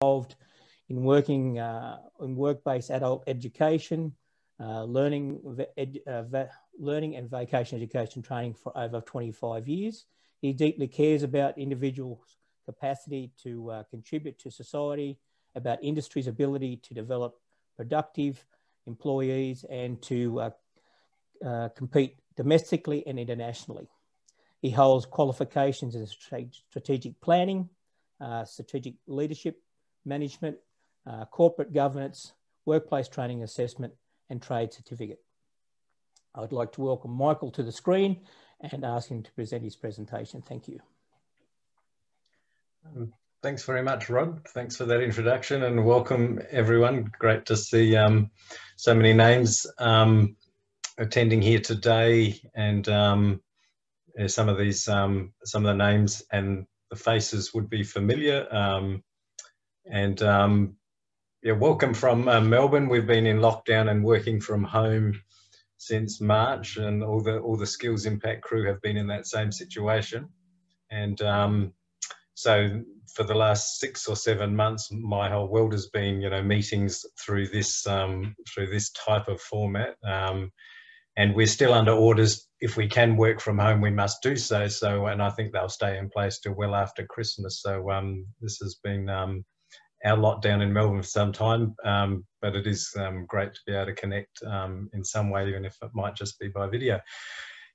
involved in working in work-based adult education, learning and vocational education training for over 25 years. He deeply cares about individuals' capacity to contribute to society, about industry's ability to develop productive employees and to compete domestically and internationally. He holds qualifications in strategic planning, strategic leadership management, corporate governance, workplace training assessment, and trade certificate. I would like to welcome Michael to the screen and ask him to present his presentation. Thank you. Thanks very much, Rod. Thanks for that introduction and welcome everyone. Great to see so many names attending here today, and some of the names and the faces would be familiar. Yeah, welcome from Melbourne. We've been in lockdown and working from home since March, and all the Skills Impact crew have been in that same situation. And so for the last 6 or 7 months, my whole world has been, meetings through this type of format. And we're still under orders. If we can work from home, we must do so. And I think they'll stay in place till well after Christmas. So this has been our lockdown in Melbourne for some time, but it is great to be able to connect in some way, even if it might just be by video.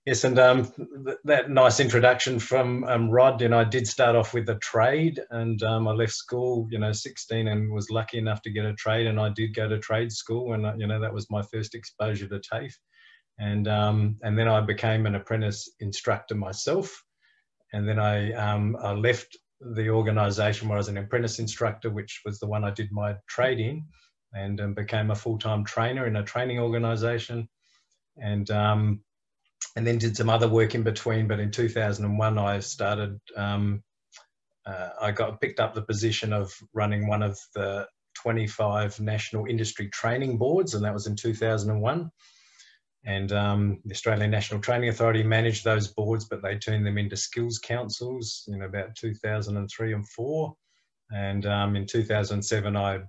Yes, and that nice introduction from Rod, I did start off with a trade, and I left school, 16, and was lucky enough to get a trade, and I did go to trade school, and that was my first exposure to TAFE, and then I became an apprentice instructor myself, and then I left the organisation where I was an apprentice instructor, which was the one I did my trade in, and became a full-time trainer in a training organisation, and then did some other work in between. But in 2001, I started, I picked up the position of running one of the 25 national industry training boards, and that was in 2001. And the Australian National Training Authority managed those boards, but they turned them into skills councils in about 2003 and 4. And in 2007, I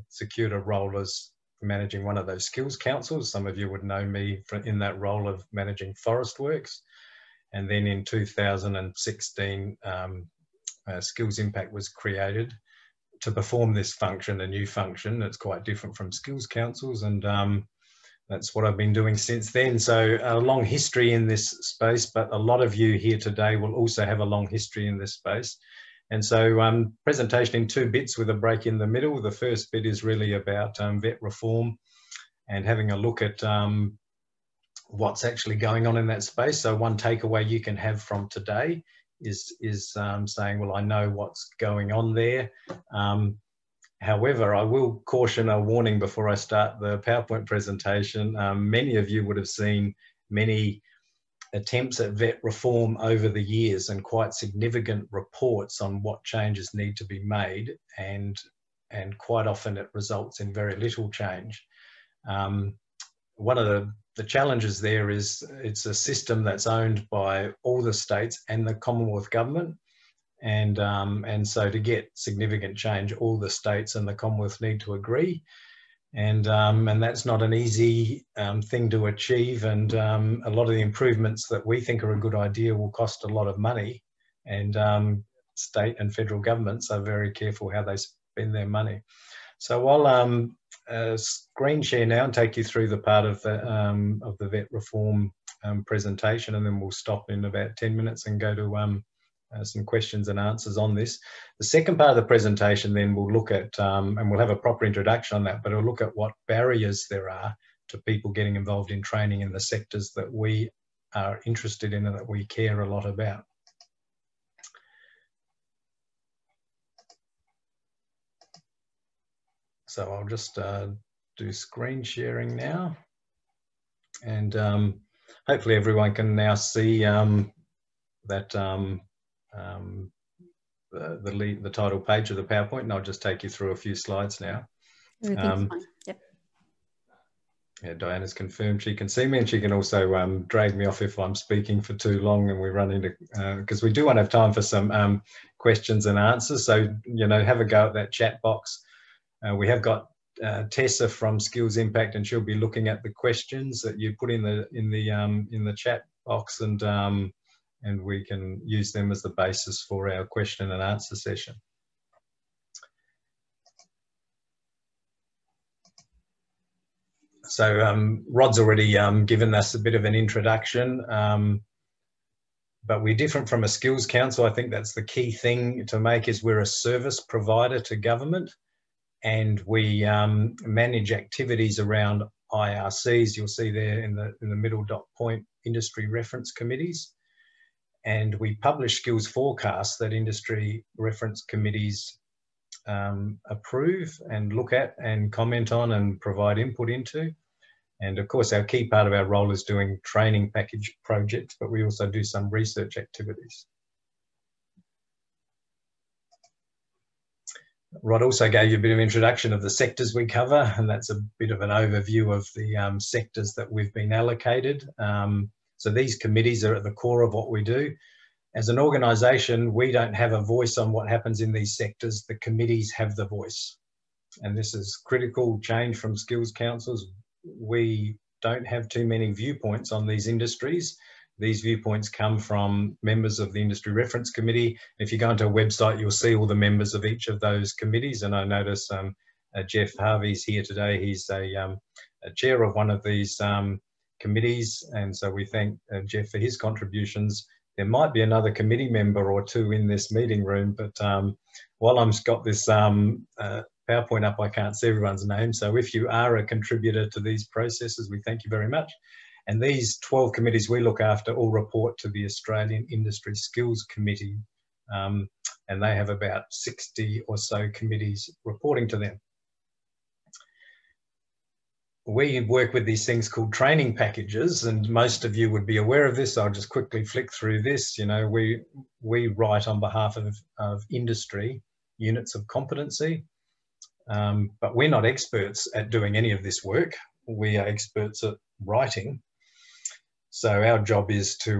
secured a role as managing one of those skills councils. Some of you would know me in that role of managing forest works. And then in 2016, Skills Impact was created to perform this function, a new function that's quite different from skills councils. And that's what I've been doing since then. So a long history in this space, but a lot of you here today will also have a long history in this space. And so presentation in 2 bits with a break in the middle. The first bit is really about vet reform and having a look at what's actually going on in that space. So one takeaway you can have from today is saying, well, I know what's going on there. However, I will caution a warning before I start the PowerPoint presentation. Many of you would have seen many attempts at vet reform over the years and quite significant reports on what changes need to be made, and quite often it results in very little change. One of the challenges there is it's a system that's owned by all the states and the Commonwealth government, and so to get significant change, all the states and the Commonwealth need to agree. And that's not an easy thing to achieve, and a lot of the improvements that we think are a good idea will cost a lot of money, and state and federal governments are very careful how they spend their money. So I'll screen share now and take you through the part of the vet reform presentation, and then we'll stop in about 10 minutes and go to some questions and answers on this. The second part of the presentation then we'll look at, and we'll have a proper introduction on that, but we'll look at what barriers there are to people getting involved in training in the sectors that we are interested in and that we care a lot about. So I'll just do screen sharing now, and hopefully everyone can now see that the title page of the PowerPoint, and I'll just take you through a few slides now. Everything's fine. Yep. Yeah, Diana's confirmed she can see me, and she can also drag me off if I'm speaking for too long and we run into, because we do want to have time for some questions and answers. So, you know, have a go at that chat box. We have got Tessa from Skills Impact, and she'll be looking at the questions that you put in the chat box, and we can use them as the basis for our question and answer session. So Rod's already given us a bit of an introduction, but we're different from a skills council. I think that's the key thing to make, is we're a service provider to government, and we manage activities around IRCs. You'll see there in the middle dot point, industry reference committees, and we publish skills forecasts that industry reference committees approve and look at and comment on and provide input into. And of course, our key part of our role is doing training package projects, but we also do some research activities. Rod also gave you a bit of introduction of the sectors we cover, and that's a bit of an overview of the sectors that we've been allocated. So these committees are at the core of what we do. As an organisation, we don't have a voice on what happens in these sectors. The committees have the voice. And this is critical change from skills councils. We don't have too many viewpoints on these industries. These viewpoints come from members of the Industry Reference Committee. If you go onto a website, you'll see all the members of each of those committees. And I notice Jeff Harvey's here today. He's a chair of one of these committees. And so we thank Jeff for his contributions. There might be another committee member or two in this meeting room, but while I've got this PowerPoint up, I can't see everyone's name. So if you are a contributor to these processes, we thank you very much. And these 12 committees we look after all report to the Australian Industry Skills Committee, and they have about 60 or so committees reporting to them. We work with these things called training packages, and most of you would be aware of this. I'll just quickly flick through this. You know, we write on behalf of industry units of competency, but we're not experts at doing any of this work. We are experts at writing. So our job is to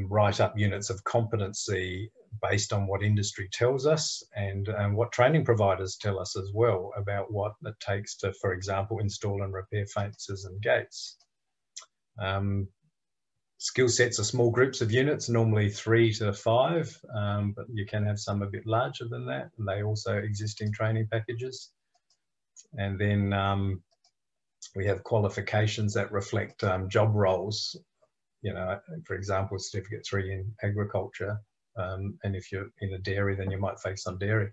write up units of competency based on what industry tells us, and what training providers tell us as well about what it takes to, for example, install and repair fences and gates. Skill sets are small groups of units, normally 3 to 5, but you can have some a bit larger than that, and they also exist in training packages. And then we have qualifications that reflect job roles. You know, for example, Certificate 3 in agriculture, and if you're in a dairy, then you might focus on dairy.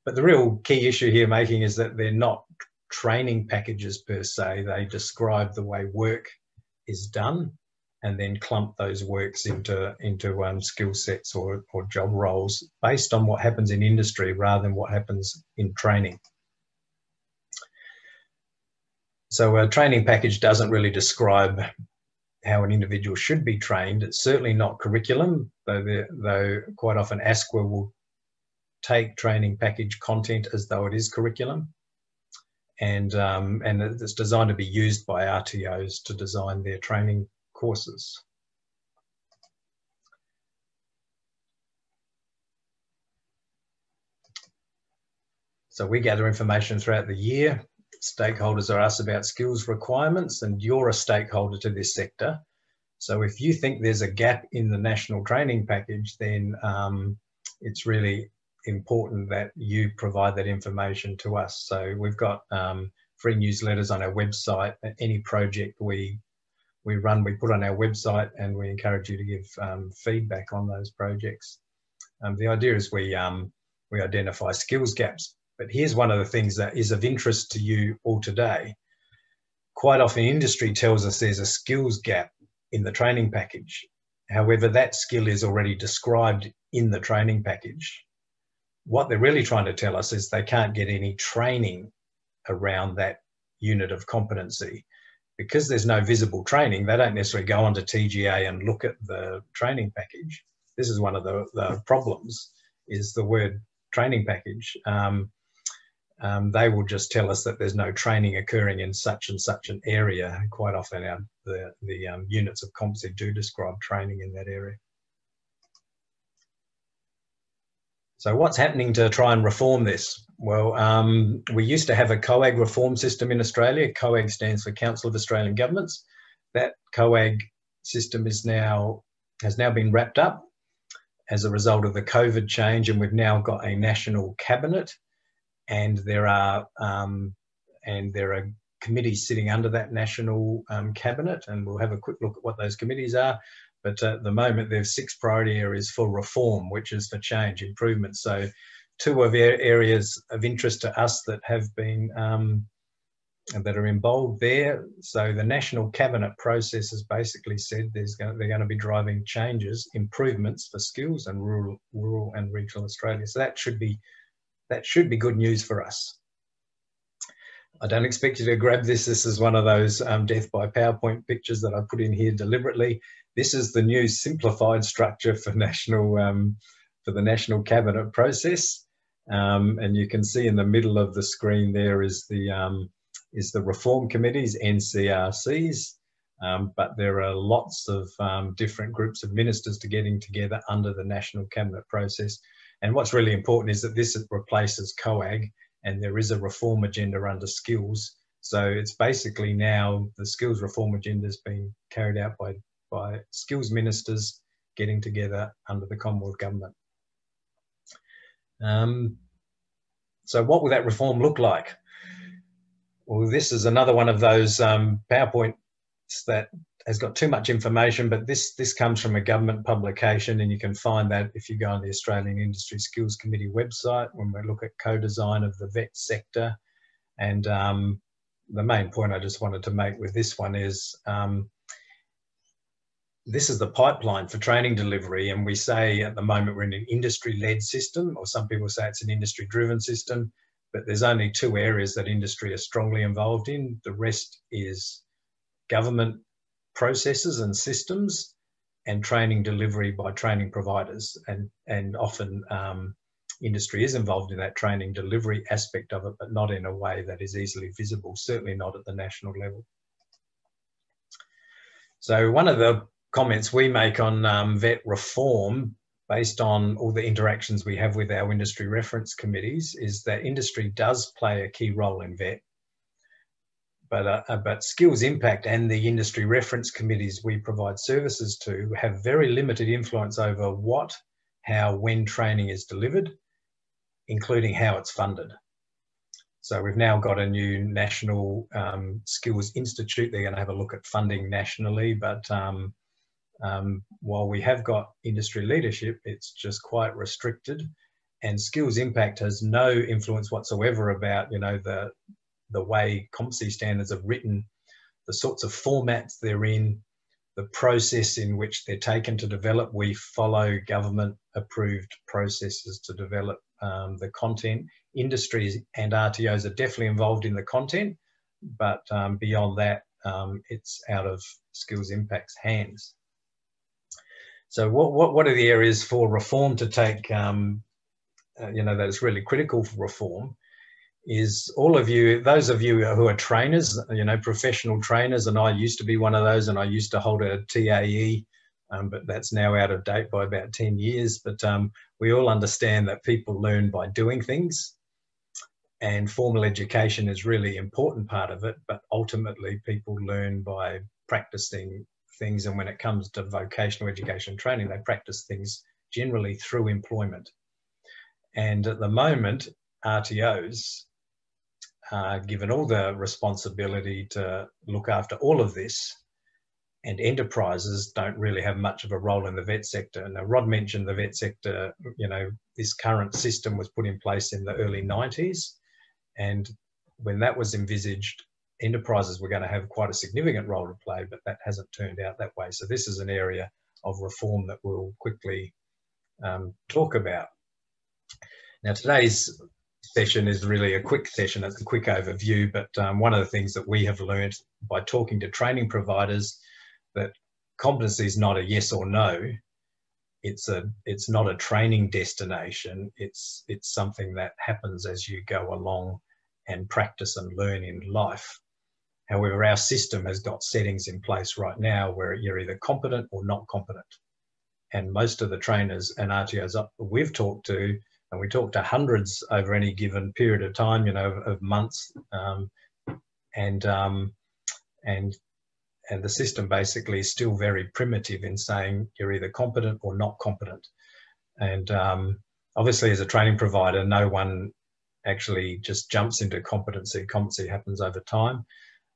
But the real key issue here making is that they're not training packages per se. They describe the way work is done, and then clump those works into skill sets or job roles based on what happens in industry rather than what happens in training. So a training package doesn't really describe how an individual should be trained. It's certainly not curriculum, though quite often ASQA will take training package content as though it is curriculum. And it's designed to be used by RTOs to design their training courses. So we gather information throughout the year. Stakeholders are asked about skills requirements, and you're a stakeholder to this sector. So if you think there's a gap in the national training package, then it's really important that you provide that information to us. So we've got free newsletters on our website. Any project we run, we put on our website, and we encourage you to give feedback on those projects. The idea is we identify skills gaps. But here's one of the things that is of interest to you all today. Quite often industry tells us there's a skills gap in the training package. However, that skill is already described in the training package. What they're really trying to tell us is they can't get any training around that unit of competency. Because there's no visible training, they don't necessarily go onto TGA and look at the training package. This is one of the problems, is the word training package. they will just tell us that there's no training occurring in such and such an area. Quite often the units of competency do describe training in that area. So what's happening to try and reform this? Well, we used to have a COAG reform system in Australia. COAG stands for Council of Australian Governments. That COAG system has now been wrapped up as a result of the COVID change, and we've now got a national cabinet, and there are committees sitting under that national cabinet, and we'll have a quick look at what those committees are. But at the moment, there's 6 priority areas for reform, which is for change, improvement. So 2 of areas of interest to us that have been, that are involved there. So the National Cabinet process has basically said they're going to be driving changes, improvements for skills and rural and regional Australia. So that should be good news for us. I don't expect you to grab this. This is one of those death by PowerPoint pictures that I put in here deliberately. This is the new simplified structure for the National Cabinet process. And you can see in the middle of the screen there is the reform committees, NCRCs, but there are lots of different groups of ministers getting together under the National Cabinet process. And what's really important is that this replaces COAG, and there is a reform agenda under skills. So it's basically now the skills reform agenda is being carried out by skills ministers getting together under the Commonwealth Government. So what will that reform look like? Well, this is another one of those PowerPoints that has got too much information, but this comes from a government publication, and you can find that if you go on the Australian Industry Skills Committee website when we look at co-design of the vet sector. And the main point I just wanted to make with this one is this is the pipeline for training delivery, and we say at the moment we're in an industry-led system, or some people say it's an industry-driven system, but there's only 2 areas that industry is strongly involved in. The rest is government processes and systems, and training delivery by training providers, and often industry is involved in that training delivery aspect of it, but not in a way that is easily visible, certainly not at the national level. So one of the comments we make on vet reform, based on all the interactions we have with our industry reference committees, is that industry does play a key role in vet. But Skills Impact and the industry reference committees we provide services to have very limited influence over what, how, when training is delivered, including how it's funded. So we've now got a new National Skills Institute. They're going to have a look at funding nationally, but while we have got industry leadership, it's just quite restricted. And Skills Impact has no influence whatsoever about, you know, the way competency standards are written, the sorts of formats they're in, the process in which they're taken to develop. We follow government-approved processes to develop the content. Industries and RTOs are definitely involved in the content, but beyond that, it's out of Skills Impact's hands. So what are the areas for reform to take, you know, that's really critical for reform? Is all of you, those of you who are trainers, you know, professional trainers, and I used to be one of those, and I used to hold a TAE, but that's now out of date by about 10 years. But we all understand that people learn by doing things, and formal education is really an important part of it, but ultimately people learn by practicing things. And when it comes to vocational education training, they practice things generally through employment. And at the moment, RTOs are given all the responsibility to look after all of this, and enterprises don't really have much of a role in the vet sector. Now, Rod mentioned the vet sector, you know, this current system was put in place in the early 90s. And when that was envisaged, enterprises were going to have quite a significant role to play, but that hasn't turned out that way. So this is an area of reform that we'll quickly talk about. Now, today's session is really a quick session. It's a quick overview, but one of the things that we have learned by talking to training providers, that competency is not a yes or no. It's not a training destination. It's something that happens as you go along and practice and learn in life. However, our system has got settings in place right now where you're either competent or not competent. And most of the trainers and RTOs we've talked to, and we talk to hundreds over any given period of time, you know, of months, and the system basically is still very primitive in saying you're either competent or not competent. And obviously, as a training provider, no one actually just jumps into competency. Competency happens over time.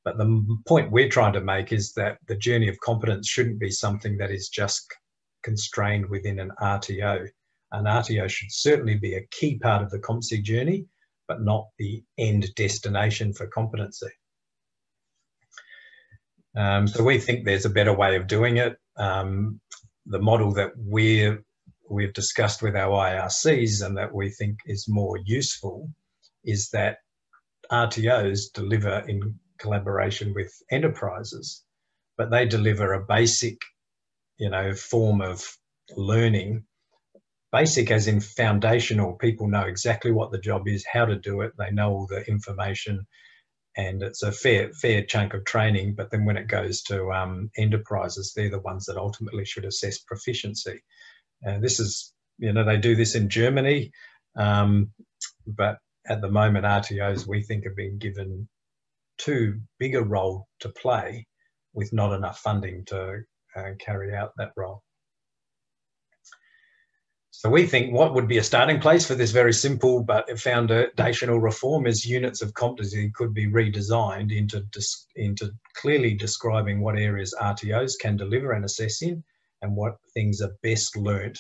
But the point we're trying to make is that the journey of competence shouldn't be something that is just constrained within an RTO. An RTO should certainly be a key part of the competency journey, but not the end destination for competency. So we think there's a better way of doing it. The model that we've discussed with our IRCs and that we think is more useful is that RTOs deliver in collaboration with enterprises, but they deliver a basic, you know, form of learning. Basic as in foundational. People know exactly what the job is, how to do it. They know all the information, and it's a fair chunk of training. But then when it goes to enterprises, they're the ones that ultimately should assess proficiency. And this is, you know, they do this in Germany, but at the moment, RTOs, we think, have been given too big a role to play with not enough funding to carry out that role. So we think what would be a starting place for this very simple but foundational reform is units of competency could be redesigned into clearly describing what areas RTOs can deliver and assess in, and what things are best learnt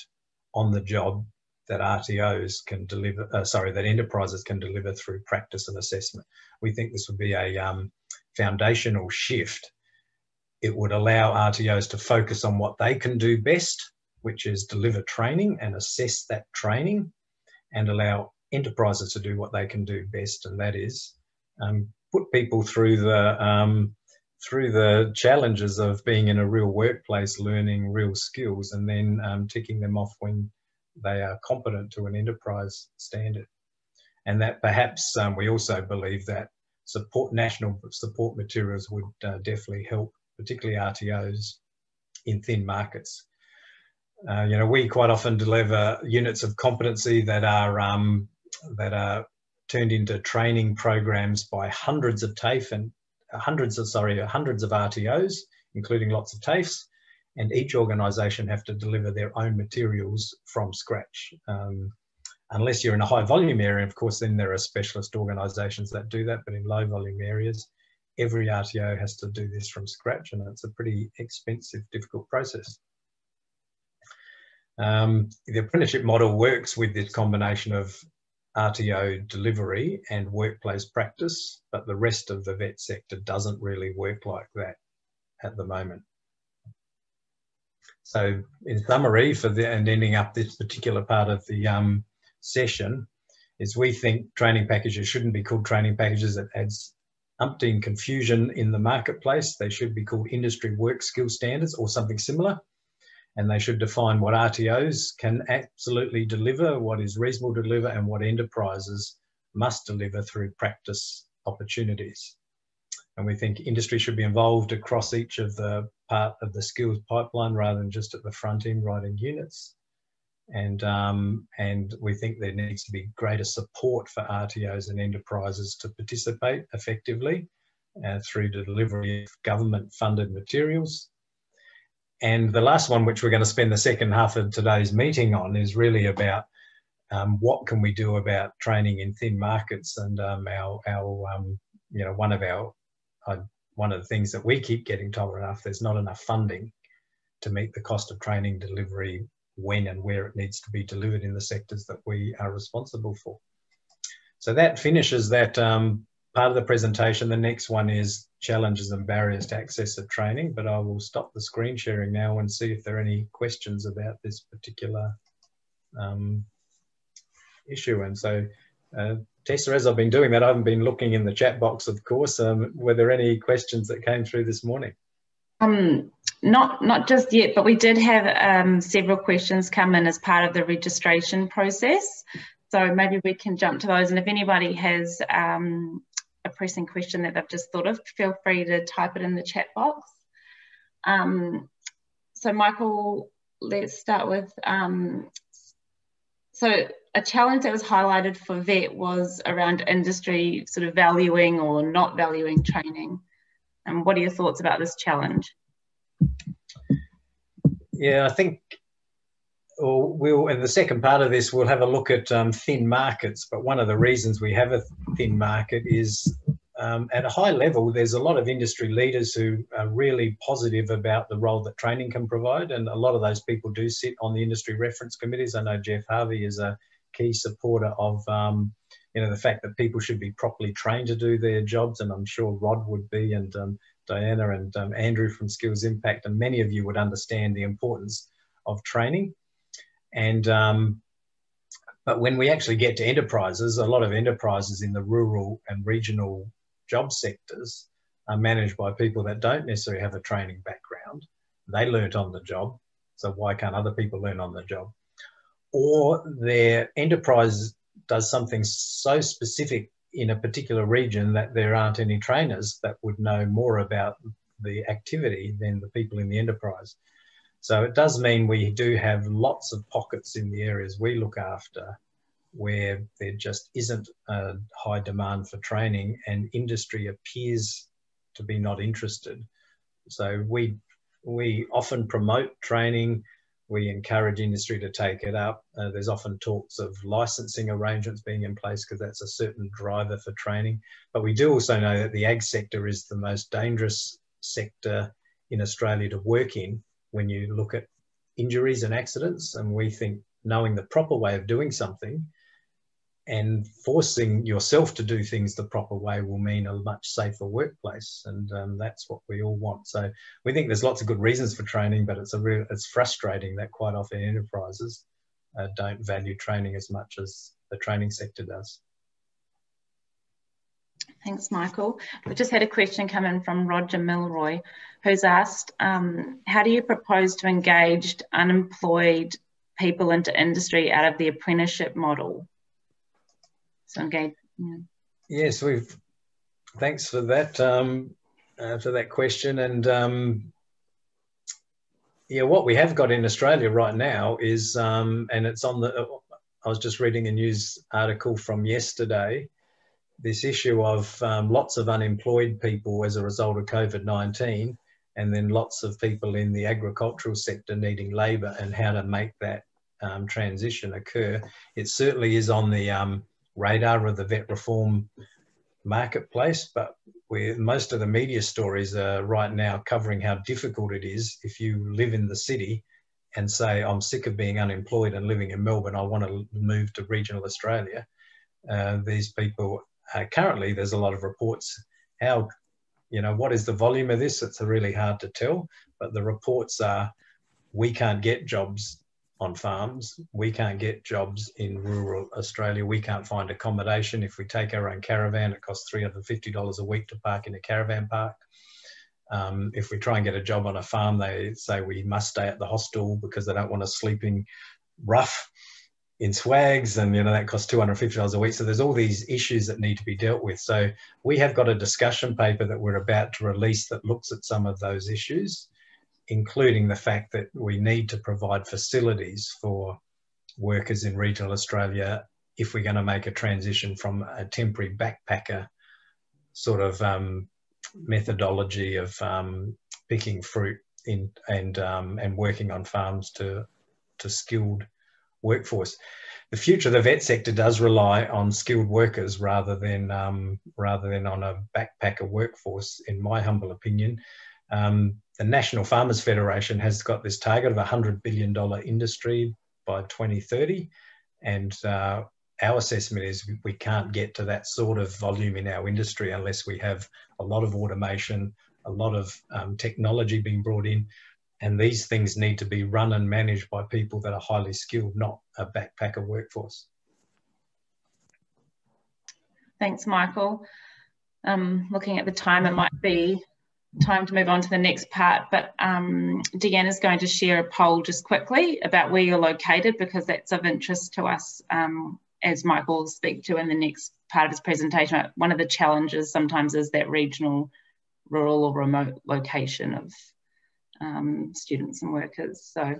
on the job that RTOs can deliver, that enterprises can deliver through practice and assessment. We think this would be a foundational shift. It would allow RTOs to focus on what they can do best, which is deliver training and assess that training, and allow enterprises to do what they can do best, and that is put people through the challenges of being in a real workplace, learning real skills, and then ticking them off when they are competent to an enterprise standard. And that perhaps we also believe that national support materials would definitely help, particularly RTOs in thin markets. You know, we quite often deliver units of competency that are turned into training programs by hundreds of TAFE and hundreds of RTOs, including lots of TAFEs, and each organisation have to deliver their own materials from scratch. Unless you're in a high volume area, of course, then there are specialist organisations that do that, but in low volume areas, every RTO has to do this from scratch, and it's a pretty expensive, difficult process. The apprenticeship model works with this combination of RTO delivery and workplace practice, but the rest of the vet sector doesn't really work like that at the moment. So in summary, and ending up this particular part of the session, is we think training packages shouldn't be called training packages. It adds umpteen confusion in the marketplace. They should be called industry work skill standards or something similar. And they should define what RTOs can absolutely deliver, what is reasonable to deliver, and what enterprises must deliver through practice opportunities. And we think industry should be involved across each of the part of the skills pipeline rather than just at the front end writing units. And we think there needs to be greater support for RTOs and enterprises to participate effectively through the delivery of government-funded materials. And the last one, which we're going to spend the second half of today's meeting on, is really about what can we do about training in thin markets. And you know, one of the things that we keep getting told there's not enough funding to meet the cost of training delivery when and where it needs to be delivered in the sectors that we are responsible for. So that finishes that part of the presentation. The next one is challenges and barriers to access of training, but I will stop the screen sharing now and see if there are any questions about this particular issue. And so Tessa, as I've been doing that, I haven't been looking in the chat box, of course. Were there any questions that came through this morning? Not just yet, but we did have several questions come in as part of the registration process. So maybe we can jump to those, and if anybody has a pressing question that they've just thought of, feel free to type it in the chat box. So Michael, let's start with, so a challenge that was highlighted for VET was around industry sort of valuing or not valuing training. And what are your thoughts about this challenge? Yeah, I think we'll, in the second part of this, we'll have a look at thin markets. But one of the reasons we have a thin market is at a high level, there's a lot of industry leaders who are really positive about the role that training can provide. And a lot of those people do sit on the industry reference committees. I know Jeff Harvey is a key supporter of you know, the fact that people should be properly trained to do their jobs. And I'm sure Rod would be, and Diana and Andrew from Skills Impact, and many of you would understand the importance of training. And but when we actually get to enterprises, a lot of enterprises in the rural and regional job sectors are managed by people that don't necessarily have a training background. They learnt on the job, so why can't other people learn on the job? Or their enterprise does something so specific in a particular region that there aren't any trainers that would know more about the activity than the people in the enterprise. So it does mean we do have lots of pockets in the areas we look after where there just isn't a high demand for training, and industry appears to be not interested. So we often promote training. We encourage industry to take it up. There's often talks of licensing arrangements being in place because that's a certain driver for training. But we do also know that the ag sector is the most dangerous sector in Australia to work in when you look at injuries and accidents. And we think knowing the proper way of doing something and forcing yourself to do things the proper way will mean a much safer workplace. And that's what we all want. So we think there's lots of good reasons for training, but it's frustrating that quite often enterprises don't value training as much as the training sector does. Thanks, Michael. We just had a question come in from Roger Milroy, who's asked, how do you propose to engage unemployed people into industry out of the apprenticeship model? So engage. Yeah. Yes, thanks for that question. And yeah, what we have got in Australia right now is, and it's on the, I was just reading a news article from yesterday, this issue of lots of unemployed people as a result of COVID-19, and then lots of people in the agricultural sector needing labour, and how to make that transition occur. It certainly is on the radar of the vet reform marketplace, but most of the media stories are right now covering how difficult it is if you live in the city and say, I'm sick of being unemployed and living in Melbourne, I want to move to regional Australia. These people, currently there's a lot of reports, how, you know, what is the volume of this? It's really hard to tell, but the reports are, we can't get jobs on farms, we can't get jobs in rural Australia, we can't find accommodation. If we take our own caravan, it costs $350 a week to park in a caravan park. If we try and get a job on a farm, they say we must stay at the hostel because they don't want us sleeping rough in swags, and you know that costs $250 a week. So there's all these issues that need to be dealt with. So we have got a discussion paper that we're about to release that looks at some of those issues, including the fact that we need to provide facilities for workers in regional Australia if we're going to make a transition from a temporary backpacker sort of methodology of picking fruit and working on farms to skilled workforce. The future of the vet sector does rely on skilled workers rather than on a backpacker workforce, in my humble opinion. The National Farmers Federation has got this target of $100 billion industry by 2030, and our assessment is we can't get to that sort of volume in our industry unless we have a lot of automation, a lot of technology being brought in, and these things need to be run and managed by people that are highly skilled, not a backpacker workforce. Thanks, Michael. Looking at the time, it might be time to move on to the next part, but Deanna's going to share a poll just quickly about where you're located, because that's of interest to us as Michael will speak to in the next part of his presentation, one of the challenges sometimes is that regional, rural or remote location of students and workers. So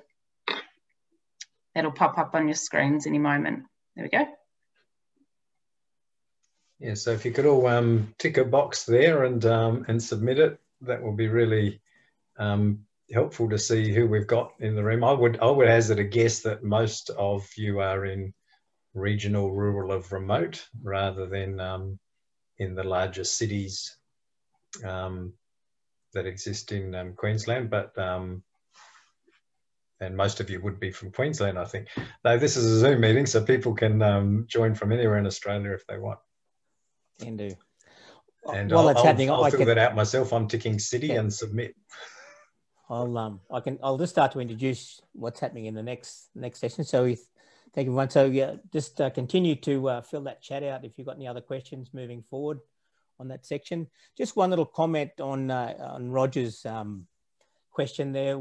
that'll pop up on your screens any moment. There we go. Yeah, so if you could all tick a box there and submit it, that will be really helpful to see who we've got in the room. I would hazard a guess that most of you are in regional, rural of remote rather than in the larger cities that exist in Queensland, but and most of you would be from Queensland, I think. Though this is a Zoom meeting, so people can join from anywhere in Australia if they want. Can do. And While I'll happening, fill that out myself. I'm ticking city and submit. I'll just start to introduce what's happening in the next session. So thank you, everyone. So yeah, just continue to fill that chat out if you've got any other questions moving forward on that section. Just one little comment on Roger's question there.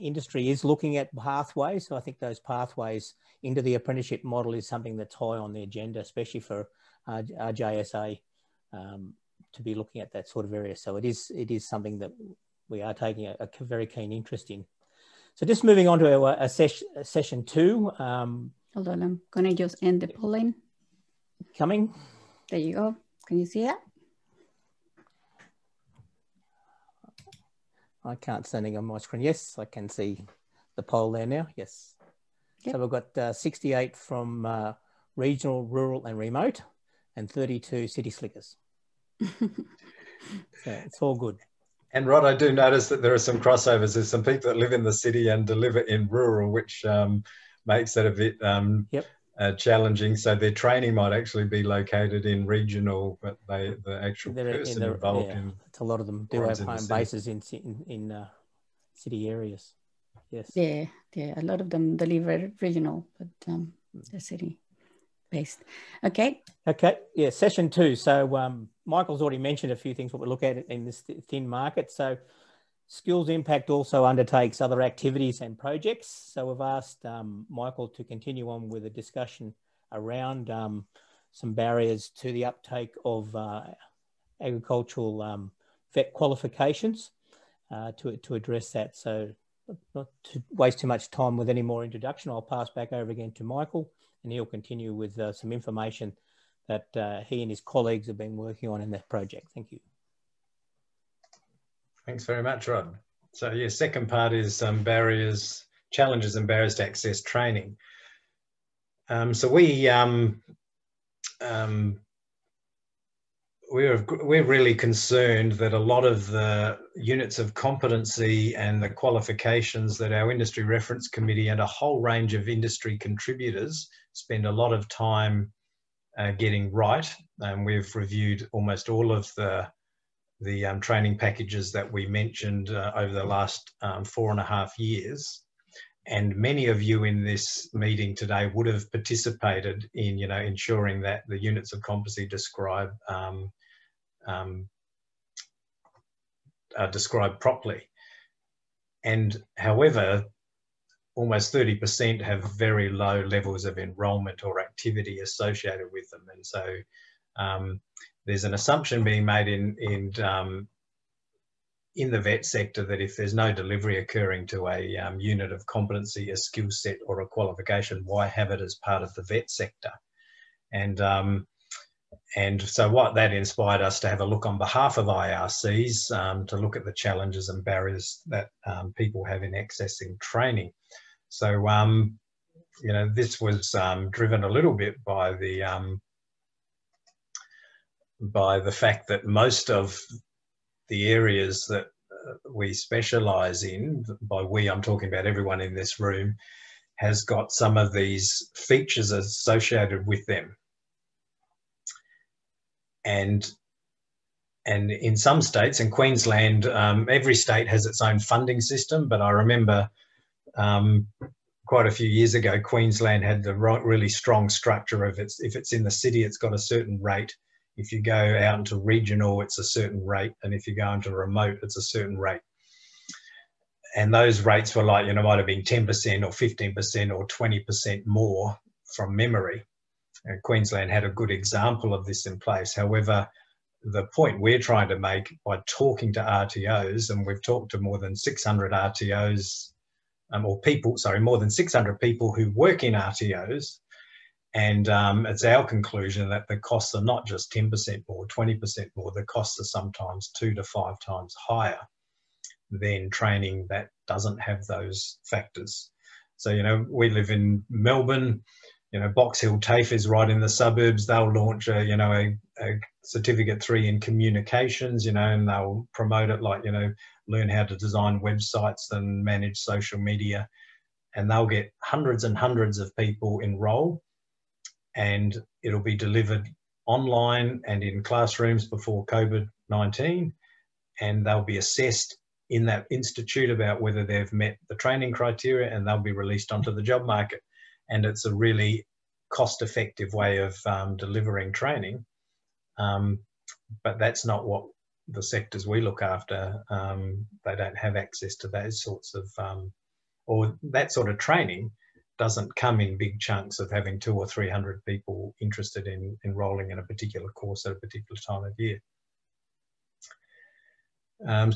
Industry is looking at pathways. So I think those pathways into the apprenticeship model is something that's high on the agenda, especially for our JSA to be looking at that sort of area. So it is something that we are taking a very keen interest in. So just moving on to our session 2. Hold on, I'm going to just end the polling. Coming. There you go. Can you see that? I can't see anything on my screen. Yes, I can see the poll there now. Yes. Yep. So we've got 68 from regional, rural and remote and 32 city slickers. So it's all good. And Rod, I do notice that there are some crossovers. There's some people that live in the city and deliver in rural, which makes it a bit challenging. So their training might actually be located in regional, but the actual person involved in... It's a lot of them do have home bases in city areas. Yes. Yeah, a lot of them deliver regional, but the city based. Okay. Yeah, session 2. So Michael's already mentioned a few things what we look at in this thin market. So Skills Impact also undertakes other activities and projects. So we've asked Michael to continue on with a discussion around some barriers to the uptake of agricultural vet qualifications to address that. So not to waste too much time with any more introduction, I'll pass back over again to Michael, and he'll continue with some information that he and his colleagues have been working on in that project. Thank you. Thanks very much, Rod. So yeah, second part is challenges and barriers to access training. So we're really concerned that a lot of the units of competency and the qualifications that our industry reference committee and a whole range of industry contributors spend a lot of time getting right. And we've reviewed almost all of the training packages that we mentioned over the last 4.5 years. And many of you in this meeting today would have participated in, ensuring that the units of competency described properly. And however, almost 30% have very low levels of enrolment or activity associated with them. And so there's an assumption being made in the vet sector that if there's no delivery occurring to a unit of competency, a skill set or a qualification, why have it as part of the vet sector? And so what that inspired us to have a look on behalf of IRCs to look at the challenges and barriers that people have in accessing training. So, this was driven a little bit by the fact that most of the areas that we specialise in, by we I'm talking about everyone in this room, has got some of these features associated with them. And in some states, in Queensland, every state has its own funding system, but I remember quite a few years ago, Queensland had the really strong structure of if it's in the city, it's got a certain rate. If you go out into regional, it's a certain rate. And if you go into remote, it's a certain rate. And those rates were like, might have been 10% or 15% or 20% more from memory. Queensland had a good example of this in place. However, the point we're trying to make by talking to RTOs, and we've talked to more than 600 RTOs, more than 600 people who work in RTOs, and it's our conclusion that the costs are not just 10% more, 20% more, the costs are sometimes 2 to 5 times higher than training that doesn't have those factors. So, you know, we live in Melbourne, you know, Box Hill TAFE is right in the suburbs. They'll launch a Certificate 3 in communications, you know, and they'll promote it like, you know, learn how to design websites and manage social media. And they'll get hundreds and hundreds of people enroll, and it'll be delivered online and in classrooms before COVID-19. And they'll be assessed in that institute about whether they've met the training criteria, and they'll be released onto the job market. And it's a really cost-effective way of delivering training. But that's not what the sectors we look after, they don't have access to those sorts of, or that sort of training doesn't come in big chunks of having 200 or 300 people interested in enrolling in a particular course at a particular time of year.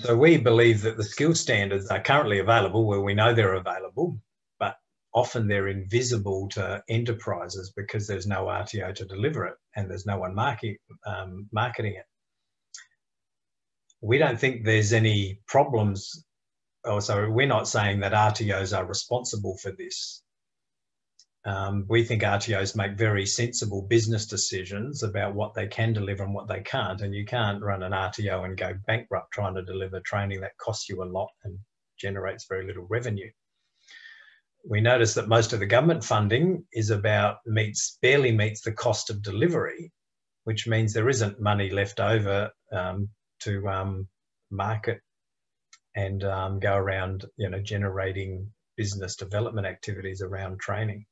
So we believe that the skills standards are currently available where we know they're available, but often they're invisible to enterprises because there's no RTO to deliver it and there's no one marketing it. We don't think there's any problems. So we're not saying that RTOs are responsible for this. We think RTOs make very sensible business decisions about what they can deliver and what they can't. And you can't run an RTO and go bankrupt trying to deliver training that costs you a lot and generates very little revenue. We notice that most of the government funding is barely meets the cost of delivery, which means there isn't money left over to market and go around, you know, generating business development activities around training.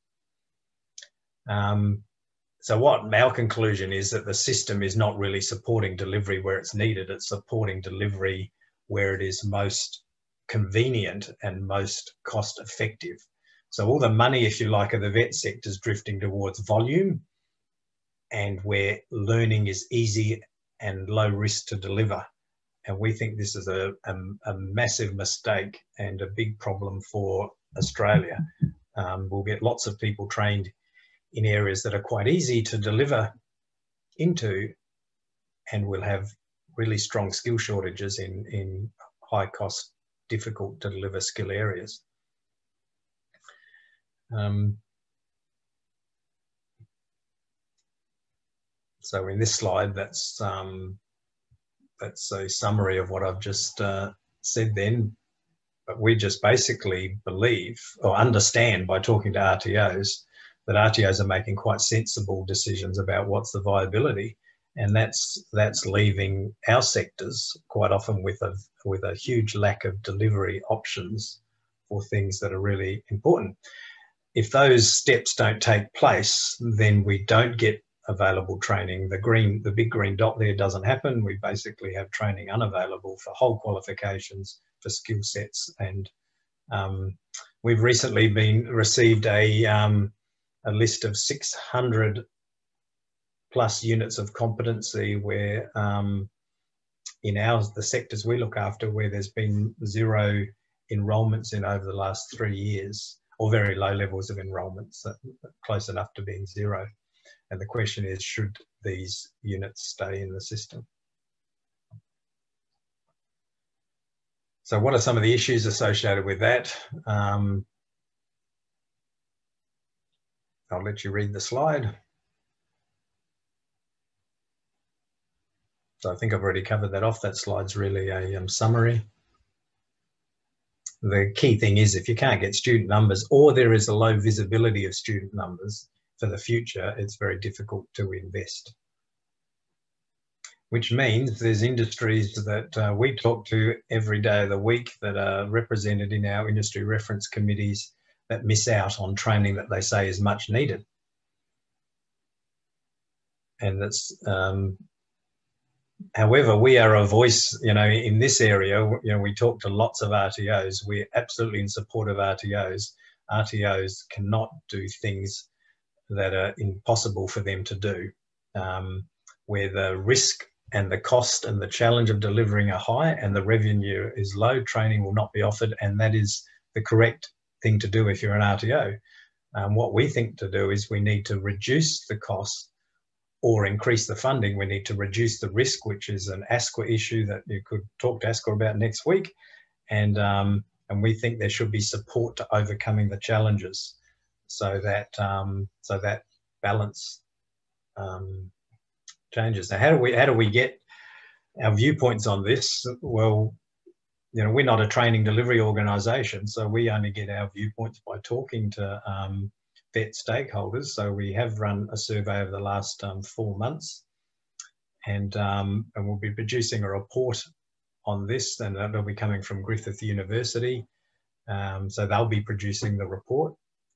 So what our conclusion is that the system is not really supporting delivery where it's needed. It's supporting delivery where it is most convenient and most cost effective. So all the money, if you like, of the vet sector is drifting towards volume and where learning is easy and low risk to deliver. And we think this is a massive mistake and a big problem for Australia. We'll get lots of people trained in areas that are quite easy to deliver into, and we'll have really strong skill shortages in high cost, difficult to deliver skill areas. So in this slide, that's a summary of what I've just said then. But we just basically believe or understand by talking to RTOs that RTOs are making quite sensible decisions about what's the viability, and that's leaving our sectors quite often with a huge lack of delivery options for things that are really important. If those steps don't take place, then we don't get available training. The big green dot there doesn't happen. We basically have training unavailable for whole qualifications, for skill sets, and we've recently received a list of 600 plus units of competency where in the sectors we look after, where there's been 0 enrolments in over the last 3 years, or very low levels of enrolments, close enough to being 0. And the question is, should these units stay in the system? So what are some of the issues associated with that? I'll let you read the slide. So I think I've already covered that off. That slide's really a summary. The key thing is, if you can't get student numbers, or there is a low visibility of student numbers for the future, it's very difficult to invest. Which means there's industries that we talk to every day of the week that are represented in our industry reference committees that miss out on training that they say is much needed. And that's, however, we are a voice, in this area. We talk to lots of RTOs. We're absolutely in support of RTOs. RTOs cannot do things that are impossible for them to do, where the risk and the cost and the challenge of delivering are high and the revenue is low. Training will not be offered, and that is the correct thing to do if you're an RTO. What we think to do is we need to reduce the cost or increase the funding. We need to reduce the risk, which is an ASQA issue that you could talk to ASQA about next week. And we think there should be support to overcoming the challenges, so that balance changes. Now, how do we get our viewpoints on this? Well, you know, we're not a training delivery organisation, so we only get our viewpoints by talking to vet stakeholders. So we have run a survey over the last 4 months, and we'll be producing a report on this, and that'll be coming from Griffith University. So they'll be producing the report,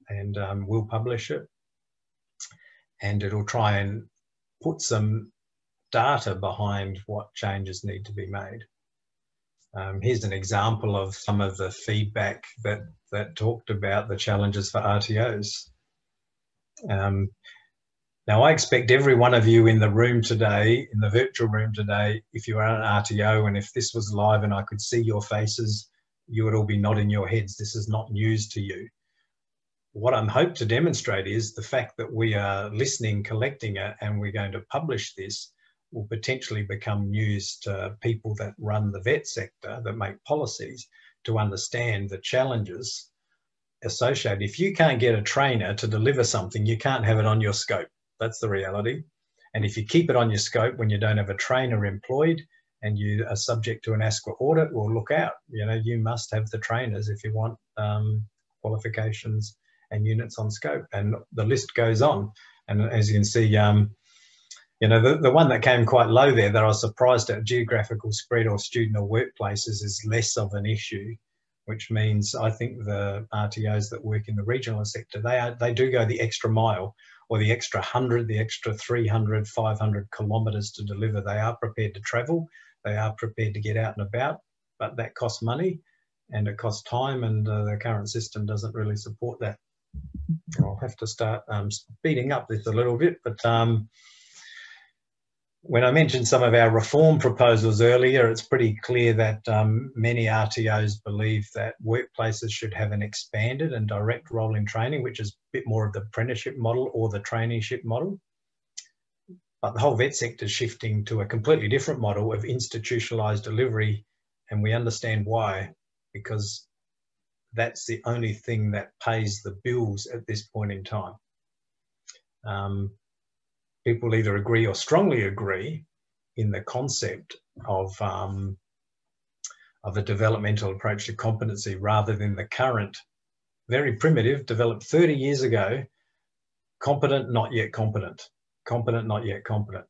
and we'll publish it, and it'll try and put some data behind what changes need to be made. Here's an example of some of the feedback that talked about the challenges for RTOs. Now, I expect every one of you in the room today, in the virtual room today, if you are an RTO, and if this was live and I could see your faces, you would all be nodding your heads. This is not news to you. What I'm hoping to demonstrate is the fact that we are listening, collecting it, and we're going to publish this will potentially become news to people that run the vet sector, that make policies, to understand the challenges associated. If you can't get a trainer to deliver something, you can't have it on your scope. That's the reality. And if you keep it on your scope when you don't have a trainer employed and you are subject to an ASQA audit, well, look out. You know, you must have the trainers if you want qualifications and units on scope. And the list goes on. And as you can see, you know, the one that came quite low there that I was surprised at, geographical spread or student or workplaces, is less of an issue, which means I think the RTOs that work in the regional sector, they do go the extra mile, or the extra 100, the extra 300, 500 kilometres to deliver. They are prepared to travel. They are prepared to get out and about, but that costs money and it costs time, and the current system doesn't really support that. I'll have to start speeding up this a little bit, but when I mentioned some of our reform proposals earlier, it's pretty clear that many RTOs believe that workplaces should have an expanded and direct role in training, which is a bit more of the apprenticeship model or the traineeship model. But the whole vet sector is shifting to a completely different model of institutionalised delivery, and we understand why, because that's the only thing that pays the bills at this point in time. People either agree or strongly agree in the concept of a developmental approach to competency, rather than the current, very primitive, developed 30 years ago, competent, not yet competent, competent, not yet competent,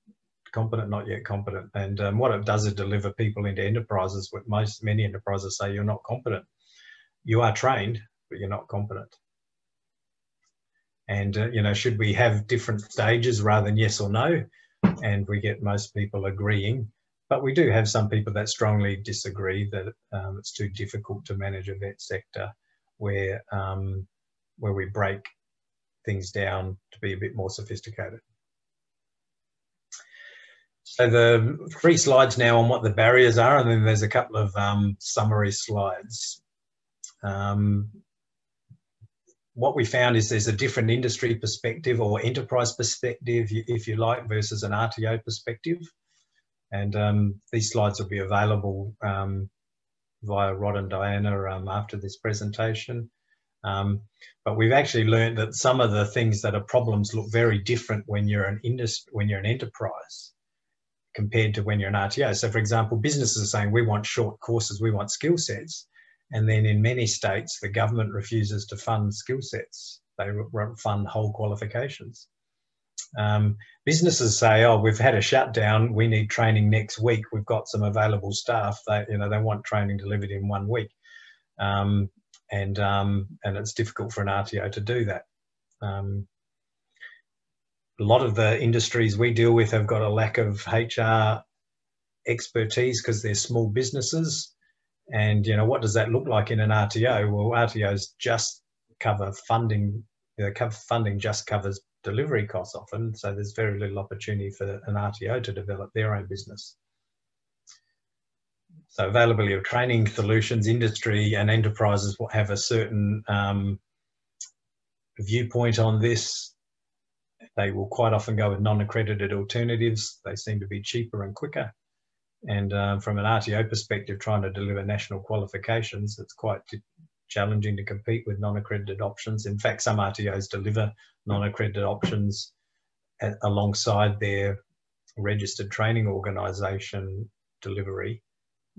competent, not yet competent. And what it does is deliver people into enterprises where many enterprises say you're not competent. You are trained, but you're not competent. And, you know, should we have different stages rather than yes or no? And we get most people agreeing, but we do have some people that strongly disagree that it's too difficult to manage a vet sector where we break things down to be a bit more sophisticated. So the 3 slides now on what the barriers are, and then there's a couple of summary slides. What we found is there's a different industry perspective or enterprise perspective, if you like, versus an RTO perspective. And these slides will be available via Rod and Diana after this presentation. But we've actually learned that some of the things that are problems look very different when you're an enterprise compared to when you're an RTO. So, for example, businesses are saying we want short courses, we want skill sets. And then in many states, the government refuses to fund skill sets. They fund whole qualifications. Businesses say, oh, we've had a shutdown, we need training next week, we've got some available staff. They want training delivered in 1 week. And it's difficult for an RTO to do that. A lot of the industries we deal with have got a lack of HR expertise because they're small businesses. And, what does that look like in an RTO? Well, RTOs just cover funding. Funding just covers delivery costs often, so there's very little opportunity for an RTO to develop their own business. So availability of training solutions, industry and enterprises will have a certain viewpoint on this. They will quite often go with non-accredited alternatives. They seem to be cheaper and quicker. And from an RTO perspective, trying to deliver national qualifications, it's quite challenging to compete with non-accredited options. In fact, some RTOs deliver non-accredited options alongside their registered training organisation delivery,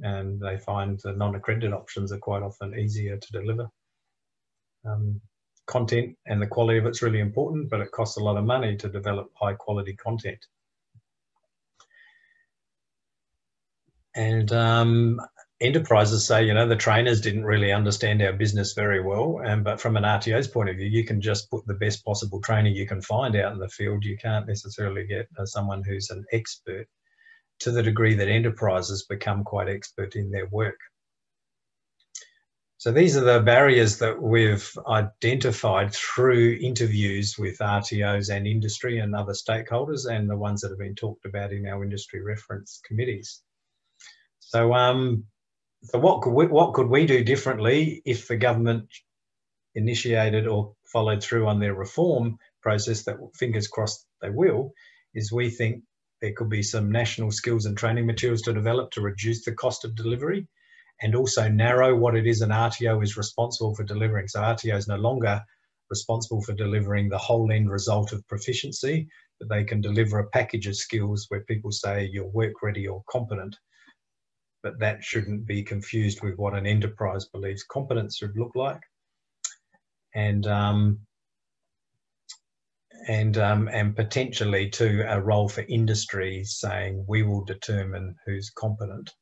and they find the non-accredited options are quite often easier to deliver. Content and the quality of it's really important, but it costs a lot of money to develop high quality content. And enterprises say, you know, the trainers didn't really understand our business very well, but from an RTO's point of view, you can just put the best possible trainer you can find out in the field. You can't necessarily get someone who's an expert to the degree that enterprises become quite expert in their work. So these are the barriers that we've identified through interviews with RTOs and industry and other stakeholders, and the ones that have been talked about in our industry reference committees. So, so what could we do differently if the government initiated or followed through on their reform process, that fingers crossed they will, is we think there could be some national skills and training materials to develop to reduce the cost of delivery, and also narrow what it is an RTO is responsible for delivering. So RTO is no longer responsible for delivering the whole end result of proficiency, but they can deliver a package of skills where people say you're work ready or competent. But that shouldn't be confused with what an enterprise believes competence should look like. And potentially to a role for industry saying we will determine who's competent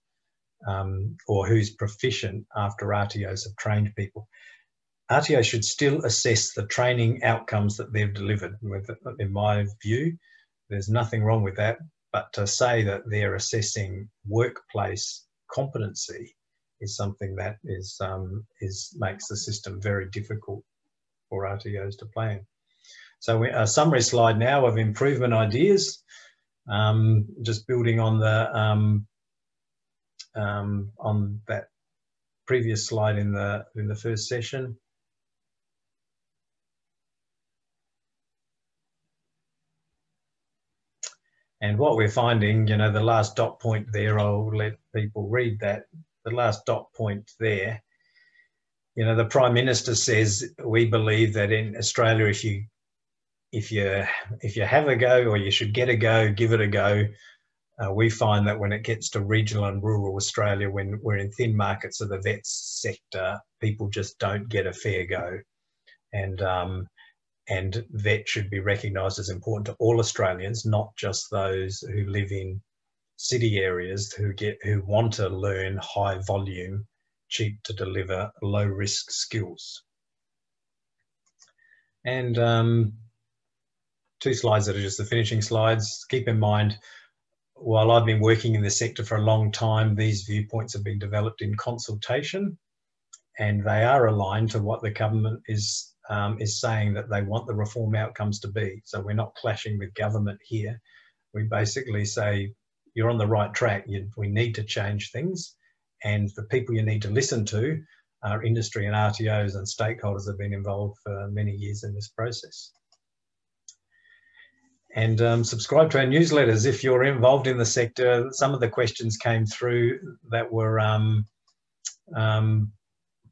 or who's proficient after RTOs have trained people. RTOs should still assess the training outcomes that they've delivered. In my view, there's nothing wrong with that, but to say that they're assessing workplace competency is something that makes the system very difficult for RTOs to play in. So a summary slide now of improvement ideas, just building on that previous slide in the first session. And what we're finding, you know, the last dot point there, I'll let people read that. The last dot point there, you know, the Prime Minister says, we believe that in Australia, if you have a go, or you should get a go, give it a go. We find that when it gets to regional and rural Australia, when we're in thin markets of the vets sector, people just don't get a fair go. And vet should be recognised as important to all Australians, not just those who live in city areas who want to learn high volume, cheap to deliver, low risk skills. And 2 slides that are just the finishing slides. Keep in mind, while I've been working in this sector for a long time, these viewpoints have been developed in consultation, and they are aligned to what the government is saying that they want the reform outcomes to be. So we're not clashing with government here. We basically say, you're on the right track. We need to change things. And the people you need to listen to are industry and RTOs and stakeholders that have been involved for many years in this process. And subscribe to our newsletters if you're involved in the sector. Some of the questions came through that were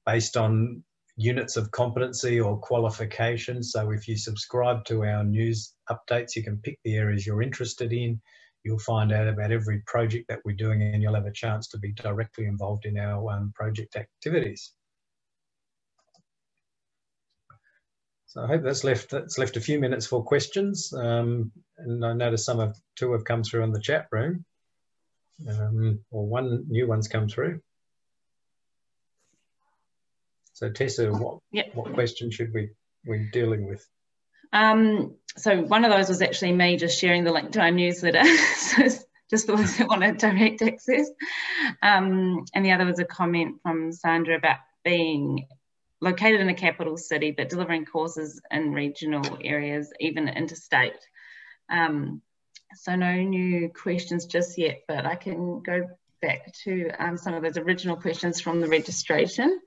based on units of competency or qualifications. So if you subscribe to our news updates, you can pick the areas you're interested in. You'll find out about every project that we're doing, and you'll have a chance to be directly involved in our project activities. So I hope that's left a few minutes for questions. And I notice two have come through on the chat room, or one new one's come through. So Tessa, what question should we be dealing with? So one of those was actually me just sharing the link to our newsletter, so just for those who want to direct access. And the other was a comment from Sandra about being located in a capital city, but delivering courses in regional areas, even interstate. So no new questions just yet, but I can go back to some of those original questions from the registration.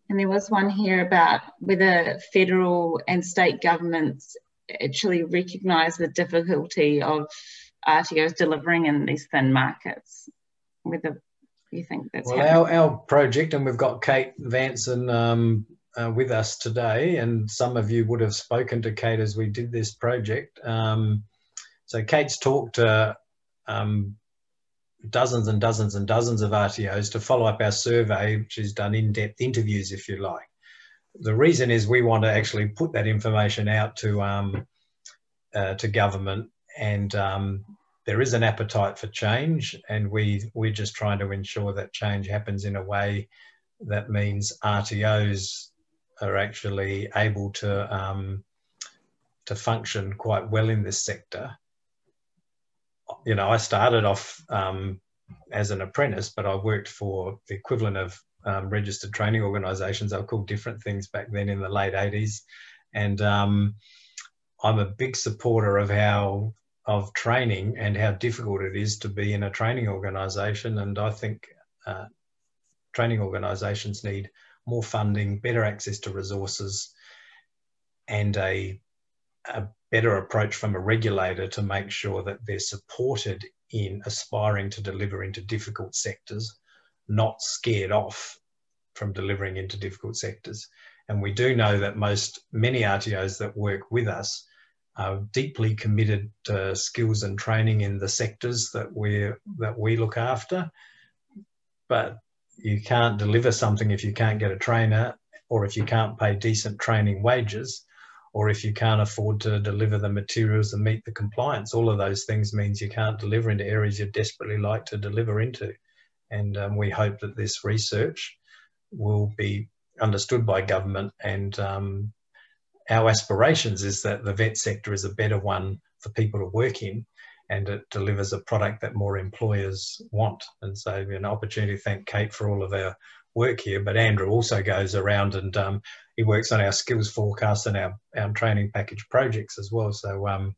And there was one here about whether federal and state governments actually recognise the difficulty of RTOs delivering in these thin markets, whether you think that's well, our project, and we've got Kate Vanson with us today, and some of you would have spoken to Kate as we did this project. So Kate's talked to dozens and dozens and dozens of RTOs to follow up our survey. She's done in-depth interviews, if you like. The reason is we want to actually put that information out to government, and there is an appetite for change, and we're just trying to ensure that change happens in a way that means RTOs are actually able to function quite well in this sector. You know, I started off as an apprentice, but I worked for the equivalent of registered training organisations. They were called different things back then in the late 80s. And I'm a big supporter of training and how difficult it is to be in a training organisation. And I think training organisations need more funding, better access to resources, and a better approach from a regulator to make sure that they're supported in aspiring to deliver into difficult sectors, not scared off from delivering into difficult sectors. And we do know that many RTOs that work with us are deeply committed to skills and training in the sectors that we look after. But you can't deliver something if you can't get a trainer, or if you can't pay decent training wages, or if you can't afford to deliver the materials and meet the compliance. All of those things means you can't deliver into areas you'd desperately like to deliver into. And we hope that this research will be understood by government, and our aspirations is that the vet sector is a better one for people to work in, and it delivers a product that more employers want. And so an opportunity to thank Kate for all of our work here, but Andrew also goes around and he works on our skills forecast and our training package projects as well. So,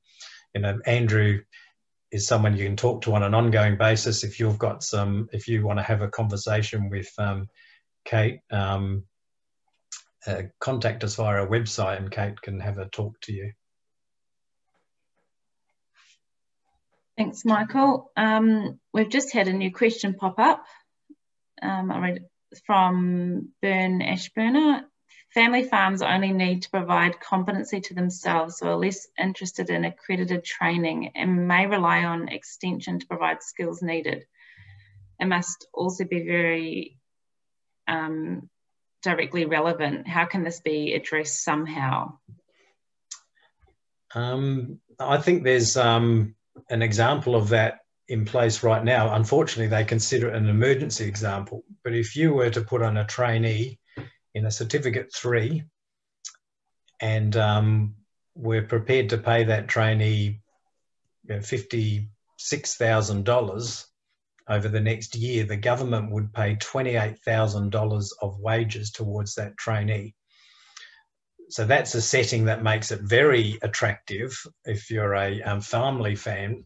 you know, Andrew is someone you can talk to on an ongoing basis. If you want to have a conversation with Kate, contact us via our website and Kate can have a talk to you. Thanks, Michael. We've just had a new question pop up. I'll read it from Bern Ashburner. Family farms only need to provide competency to themselves, so are less interested in accredited training and may rely on extension to provide skills needed. It must also be very directly relevant. How can this be addressed somehow? I think there's an example of that in place right now. Unfortunately, they consider it an emergency example. But if you were to put on a trainee in a Certificate 3 and we're prepared to pay that trainee $56,000 over the next year, the government would pay $28,000 of wages towards that trainee. So that's a setting that makes it very attractive if you're a family farm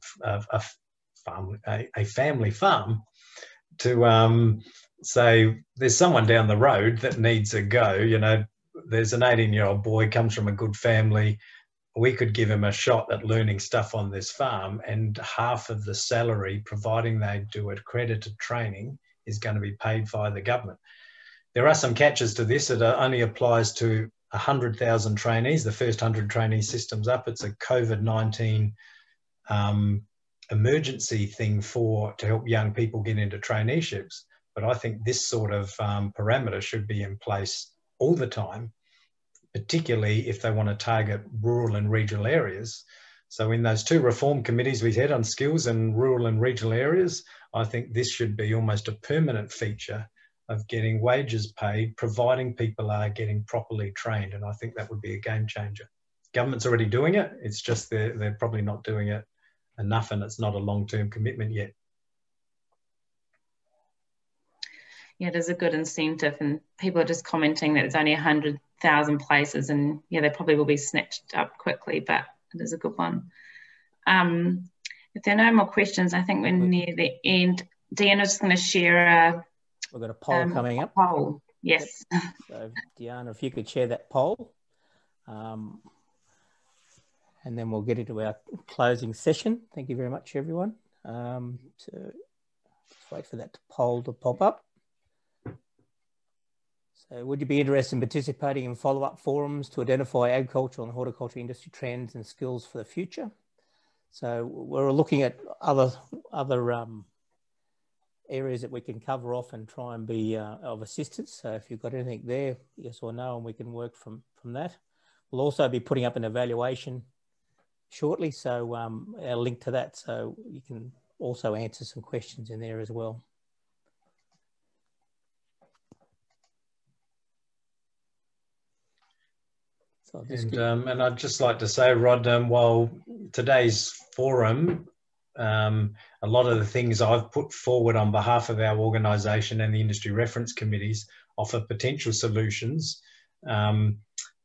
to say there's someone down the road that needs a go. You know, there's an 18-year-old boy, comes from a good family. We could give him a shot at learning stuff on this farm, and half of the salary, providing they do accredited training, is going to be paid by the government. There are some catches to this. It only applies to 100,000 trainees. The first 100 trainee system's up. It's a COVID-19 emergency thing to help young people get into traineeships. But I think this sort of parameter should be in place all the time, particularly if they want to target rural and regional areas. So in those two reform committees we had on skills and rural and regional areas, I think this should be almost a permanent feature of getting wages paid, providing people are getting properly trained. And I think that would be a game changer. Government's already doing it. It's just they're probably not doing it enough, and it's not a long-term commitment yet. yeah, there's a good incentive, and people are just commenting that it's only 100,000 places, and yeah, they probably will be snatched up quickly, but it is a good one. If there are no more questions, I think we're near the end. Deanna's just going to share we've got a poll coming up. Poll, yes. Yep. So Deanna, if you could share that poll, and then we'll get into our closing session. Thank you very much, everyone. So just wait for that poll to pop up. So would you be interested in participating in follow-up forums to identify agricultural and horticulture industry trends and skills for the future? So we're looking at other areas that we can cover off and try and be of assistance. So if you've got anything there, yes or no, and we can work from that. We'll also be putting up an evaluation shortly, so a link to that, so you can also answer some questions in there as well. So and I'd just like to say, Rod, while today's forum, a lot of the things I've put forward on behalf of our organisation and the industry reference committees offer potential solutions.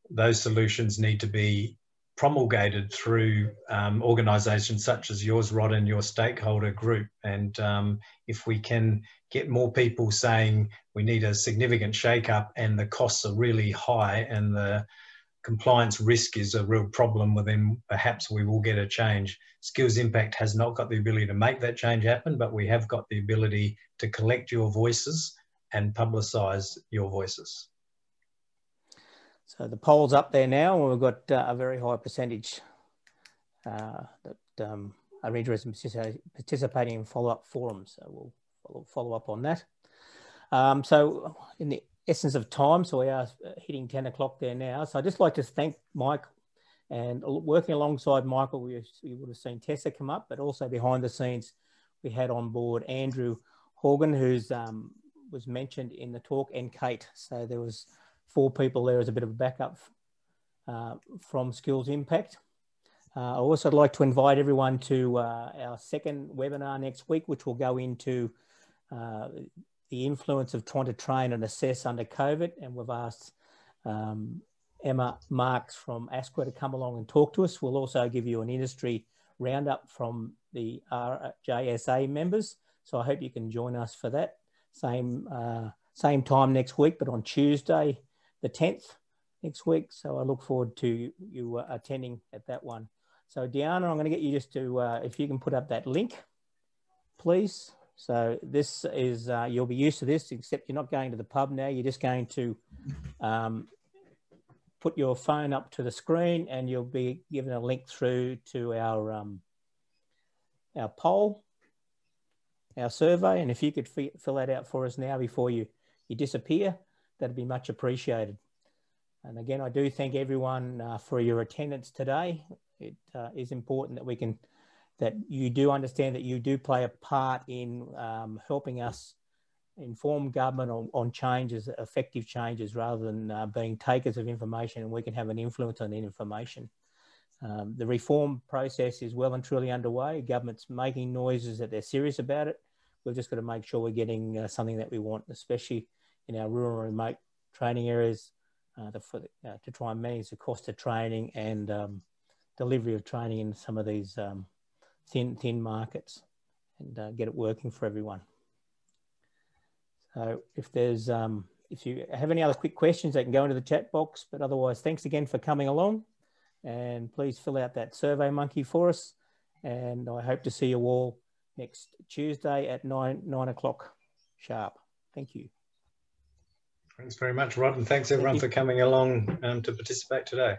Those solutions need to be promulgated through organisations such as yours, Rod, and your stakeholder group. And if we can get more people saying we need a significant shake-up and the costs are really high and the compliance risk is a real problem, well then perhaps we will get a change. Skills Impact has not got the ability to make that change happen, but we have got the ability to collect your voices and publicise your voices. So the poll's up there now, and we've got a very high percentage that are interested in participating in follow-up forums. So we'll follow up on that. So in the essence of time, so we are hitting 10 o'clock there now. So I'd just like to thank Mike, and working alongside Michael, you would have seen Tessa come up, but also behind the scenes, we had on board Andrew Horgan, who's was mentioned in the talk, and Kate. So there was 4 people there as a bit of a backup from Skills Impact. I also would like to invite everyone to our second webinar next week, which will go into the influence of trying to train and assess under COVID. And we've asked Emma Marks from ASQA to come along and talk to us. We'll also give you an industry roundup from the RJSA members. So I hope you can join us for that. Same time next week, but on Tuesday, the 10th next week. So I look forward to you attending at that one. So Deanna, I'm going to get you just to, if you can put up that link, please. So this is, you'll be used to this, except you're not going to the pub now. You're just going to put your phone up to the screen, and you'll be given a link through to our poll, our survey. And if you could fill that out for us now before you disappear, that'd be much appreciated. And again, I do thank everyone for your attendance today. It is important that that you do understand that you do play a part in helping us inform government on changes, effective changes, rather than being takers of information, and we can have an influence on that information. The reform process is well and truly underway. Government's making noises that they're serious about it. We've just got to make sure we're getting something that we want, especially in our rural and remote training areas, to try and manage the cost of training and delivery of training in some of these thin markets, and get it working for everyone. So if there's if you have any other quick questions, they can go into the chat box. But otherwise, thanks again for coming along, and please fill out that Survey Monkey for us. And I hope to see you all next Tuesday at 9 o'clock sharp. Thank you. Thanks very much, Rod, and thanks everyone for coming along to participate today.